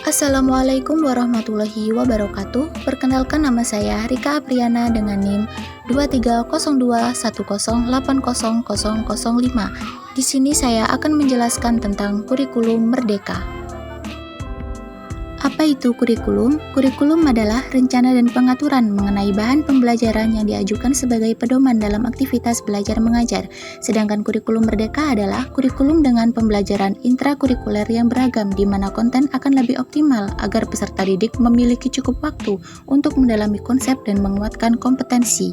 Assalamualaikum warahmatullahi wabarakatuh. Perkenalkan, nama saya Rika Apriana dengan NIM 230210808005. Di sini saya akan menjelaskan tentang kurikulum merdeka. Apa itu kurikulum? Kurikulum adalah rencana dan pengaturan mengenai bahan pembelajaran yang diajukan sebagai pedoman dalam aktivitas belajar mengajar. Sedangkan kurikulum merdeka adalah kurikulum dengan pembelajaran intrakurikuler yang beragam, di mana konten akan lebih optimal agar peserta didik memiliki cukup waktu untuk mendalami konsep dan menguatkan kompetensi.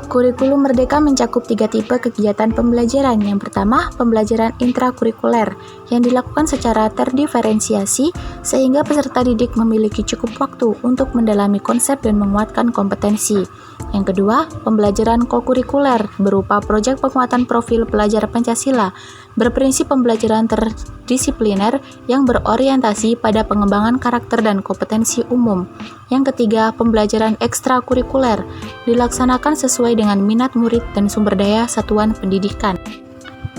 Kurikulum merdeka mencakup 3 tipe kegiatan pembelajaran. Yang pertama, pembelajaran intrakurikuler yang dilakukan secara terdiferensiasi sehingga peserta didik memiliki cukup waktu untuk mendalami konsep dan menguatkan kompetensi. Yang kedua, pembelajaran kokurikuler berupa proyek penguatan profil pelajar Pancasila berprinsip pembelajaran terdisipliner yang berorientasi pada pengembangan karakter dan kompetensi umum. Yang ketiga, pembelajaran ekstrakurikuler dilaksanakan sesuai dengan minat murid dan sumber daya satuan pendidikan.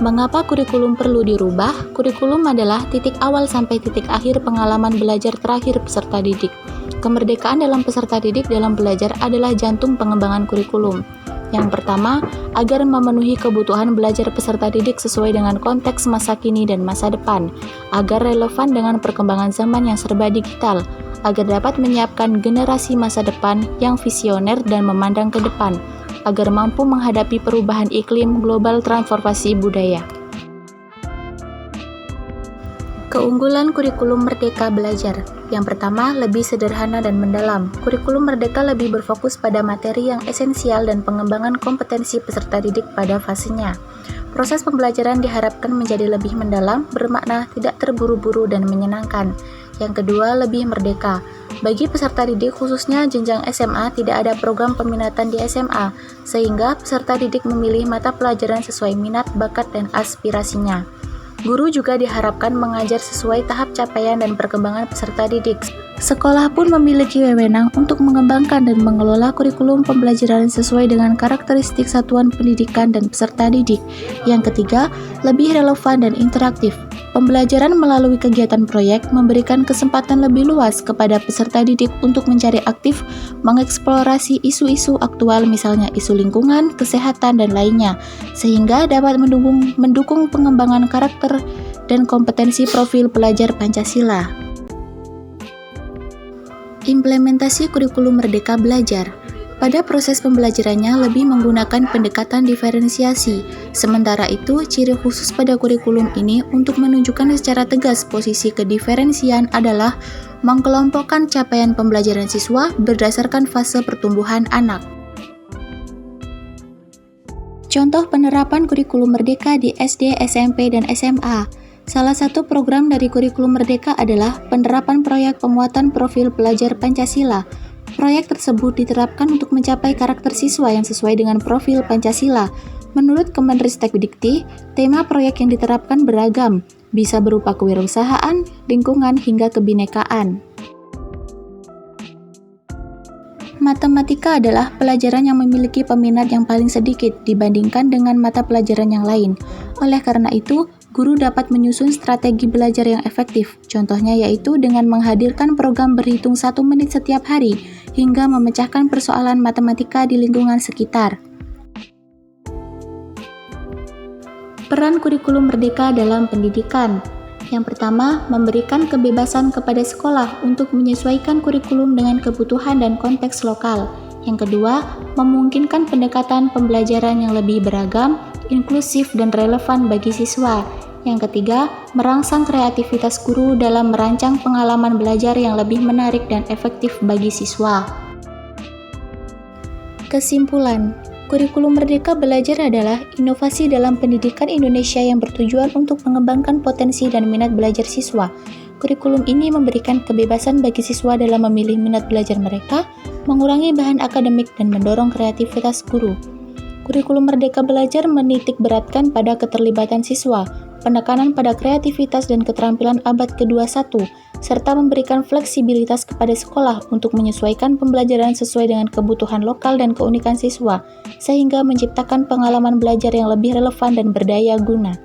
Mengapa kurikulum perlu dirubah? Kurikulum adalah titik awal sampai titik akhir pengalaman belajar terakhir peserta didik. Kemerdekaan dalam peserta didik dalam belajar adalah jantung pengembangan kurikulum. Yang pertama, agar memenuhi kebutuhan belajar peserta didik sesuai dengan konteks masa kini dan masa depan, agar relevan dengan perkembangan zaman yang serba digital, agar dapat menyiapkan generasi masa depan yang visioner dan memandang ke depan, agar mampu menghadapi perubahan iklim global transformasi budaya. Keunggulan kurikulum merdeka belajar. Yang pertama, lebih sederhana dan mendalam. Kurikulum merdeka lebih berfokus pada materi yang esensial dan pengembangan kompetensi peserta didik pada fasenya. Proses pembelajaran diharapkan menjadi lebih mendalam, bermakna, tidak terburu-buru dan menyenangkan. Yang kedua, lebih merdeka. Bagi peserta didik khususnya jenjang SMA tidak ada program peminatan di SMA, sehingga peserta didik memilih mata pelajaran sesuai minat, bakat, dan aspirasinya. Guru juga diharapkan mengajar sesuai tahap capaian dan perkembangan peserta didik. Sekolah pun memiliki wewenang untuk mengembangkan dan mengelola kurikulum pembelajaran sesuai dengan karakteristik satuan pendidikan dan peserta didik. Yang ketiga, lebih relevan dan interaktif. Pembelajaran melalui kegiatan proyek memberikan kesempatan lebih luas kepada peserta didik untuk mencari aktif, mengeksplorasi isu-isu aktual misalnya isu lingkungan, kesehatan, dan lainnya, sehingga dapat mendukung pengembangan karakter dan kompetensi profil pelajar Pancasila. Implementasi kurikulum merdeka belajar. Pada proses pembelajarannya lebih menggunakan pendekatan diferensiasi. Sementara itu, ciri khusus pada kurikulum ini untuk menunjukkan secara tegas posisi kediferensian adalah mengkelompokkan capaian pembelajaran siswa berdasarkan fase pertumbuhan anak. Contoh penerapan kurikulum merdeka di SD, SMP, dan SMA. Salah satu program dari kurikulum merdeka adalah penerapan proyek penguatan profil pelajar Pancasila. Proyek tersebut diterapkan untuk mencapai karakter siswa yang sesuai dengan profil Pancasila. Menurut Kemenristekdikti, tema proyek yang diterapkan beragam, bisa berupa kewirausahaan, lingkungan, hingga kebinekaan. Matematika adalah pelajaran yang memiliki peminat yang paling sedikit dibandingkan dengan mata pelajaran yang lain. Oleh karena itu, guru dapat menyusun strategi belajar yang efektif. Contohnya yaitu dengan menghadirkan program berhitung 1 menit setiap hari, hingga memecahkan persoalan matematika di lingkungan sekitar. Peran kurikulum merdeka dalam pendidikan. Yang pertama, memberikan kebebasan kepada sekolah untuk menyesuaikan kurikulum dengan kebutuhan dan konteks lokal. Yang kedua, memungkinkan pendekatan pembelajaran yang lebih beragam, inklusif, dan relevan bagi siswa. Yang ketiga, merangsang kreativitas guru dalam merancang pengalaman belajar yang lebih menarik dan efektif bagi siswa. Kesimpulan, kurikulum merdeka belajar adalah inovasi dalam pendidikan Indonesia yang bertujuan untuk mengembangkan potensi dan minat belajar siswa. Kurikulum ini memberikan kebebasan bagi siswa dalam memilih minat belajar mereka, mengurangi bahan akademik, dan mendorong kreativitas guru. Kurikulum merdeka belajar menitik beratkan pada keterlibatan siswa, penekanan pada kreativitas dan keterampilan abad ke-21, serta memberikan fleksibilitas kepada sekolah untuk menyesuaikan pembelajaran sesuai dengan kebutuhan lokal dan keunikan siswa, sehingga menciptakan pengalaman belajar yang lebih relevan dan berdaya guna.